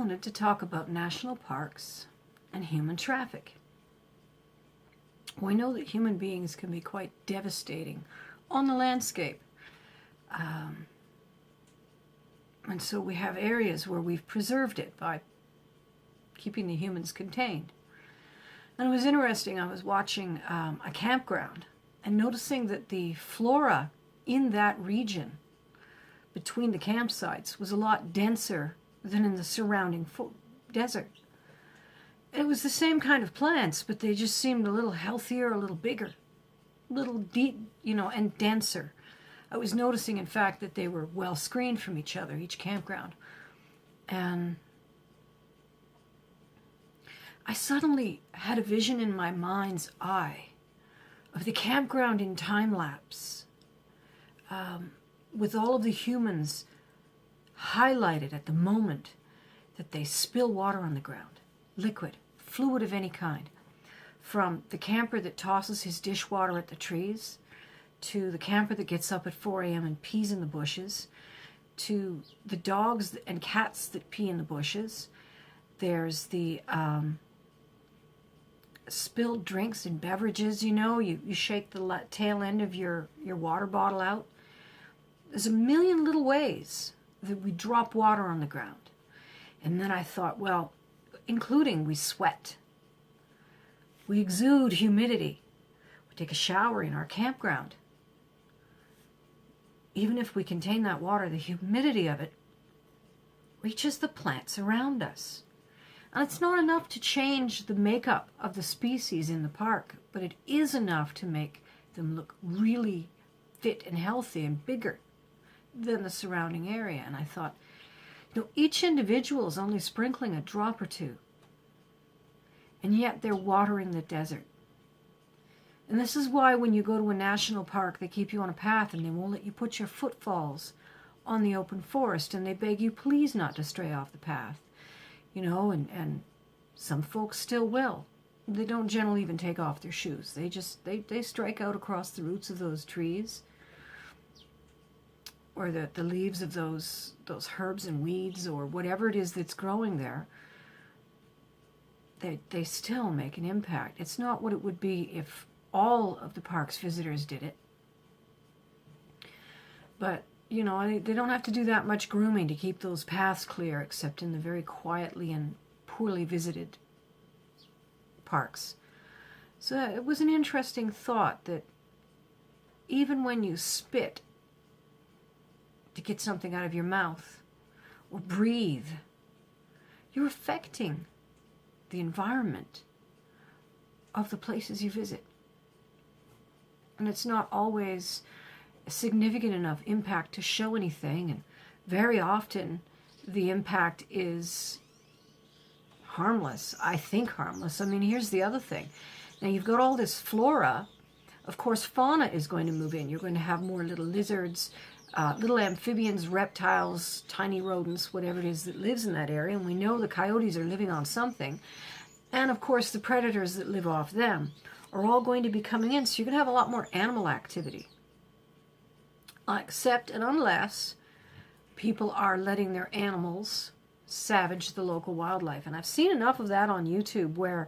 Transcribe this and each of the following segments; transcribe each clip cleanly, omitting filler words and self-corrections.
wanted to talk about national parks and human traffic. We know that human beings can be quite devastating on the landscape. And so we have areas where we've preserved it by keeping the humans contained. And it was interesting, I was watching a campground and noticing that the flora in that region between the campsites was a lot denser than in the surrounding desert. It was the same kind of plants, but they just seemed a little healthier, a little bigger, a little deep, and denser. I was noticing, in fact, that they were well screened from each other, each campground. And I suddenly had a vision in my mind's eye of the campground in time lapse, with all of the humans highlighted at the moment that they spill water on the ground, liquid, fluid of any kind, from the camper that tosses his dishwater at the trees, to the camper that gets up at 4 a.m. and pees in the bushes, to the dogs and cats that pee in the bushes. There's the spilled drinks and beverages, you shake the tail end of your water bottle out. There's a million little ways that we drop water on the ground. And then I thought, well, including we sweat. We exude humidity. We take a shower in our campground. Even if we contain that water, the humidity of it reaches the plants around us. And it's not enough to change the makeup of the species in the park, but it is enough to make them look really fit and healthy and bigger than the surrounding area. And I thought, each individual is only sprinkling a drop or two, and yet they're watering the desert. And this is why when you go to a national park, they keep you on a path and they won't let you put your footfalls on the open forest, and they beg you please not to stray off the path. And some folks still will. They don't generally even take off their shoes. They strike out across the roots of those trees, or the leaves of those herbs and weeds, or whatever it is that's growing there. They still make an impact. It's not what it would be if all of the park's visitors did it. But they don't have to do that much grooming to keep those paths clear, except in the very quietly and poorly visited parks. So it was an interesting thought that even when you spit to get something out of your mouth or breathe, you're affecting the environment of the places you visit. And it's not always a significant enough impact to show anything, and very often the impact is harmless. I think harmless. I mean, here's the other thing. Now you've got all this flora. Of course, fauna is going to move in. You're going to have more little lizards, little amphibians, reptiles, tiny rodents, whatever it is that lives in that area. And we know the coyotes are living on something. And of course, the predators that live off them are all going to be coming in. So you're going to have a lot more animal activity. Except and unless people are letting their animals savage the local wildlife. And I've seen enough of that on YouTube where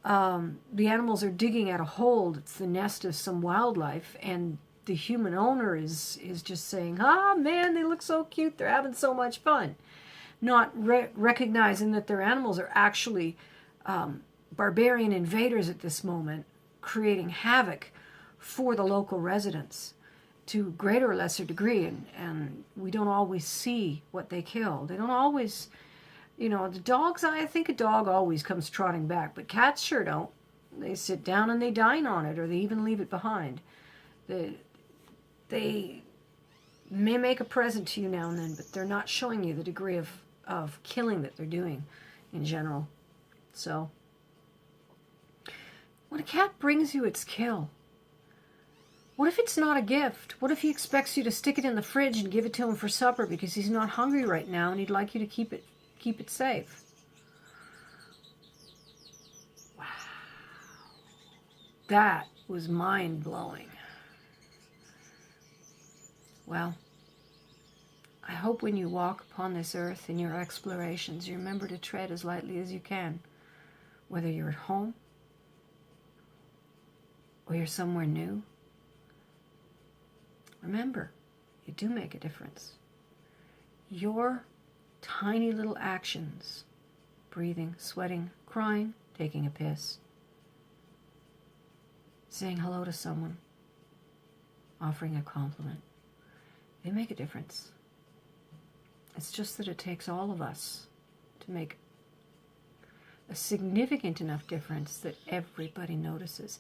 the animals are digging at a hole. It's the nest of some wildlife, and the human owner is just saying, man, they look so cute, they're having so much fun. Not recognizing that their animals are actually barbarian invaders at this moment, creating havoc for the local residents to greater or lesser degree, and we don't always see what they kill. They don't always, the dogs, I think a dog always comes trotting back, but cats sure don't. They sit down and they dine on it, or they even leave it behind. They may make a present to you now and then, but they're not showing you the degree of killing that they're doing in general. So, when a cat brings you its kill, what if it's not a gift? What if he expects you to stick it in the fridge and give it to him for supper because he's not hungry right now and he'd like you to keep it safe? Wow. That was mind-blowing. Well, I hope when you walk upon this earth in your explorations, you remember to tread as lightly as you can, whether you're at home or you're somewhere new. Remember, you do make a difference. Your tiny little actions, breathing, sweating, crying, taking a piss, saying hello to someone, offering a compliment, they make a difference. It's just that it takes all of us to make a significant enough difference that everybody notices.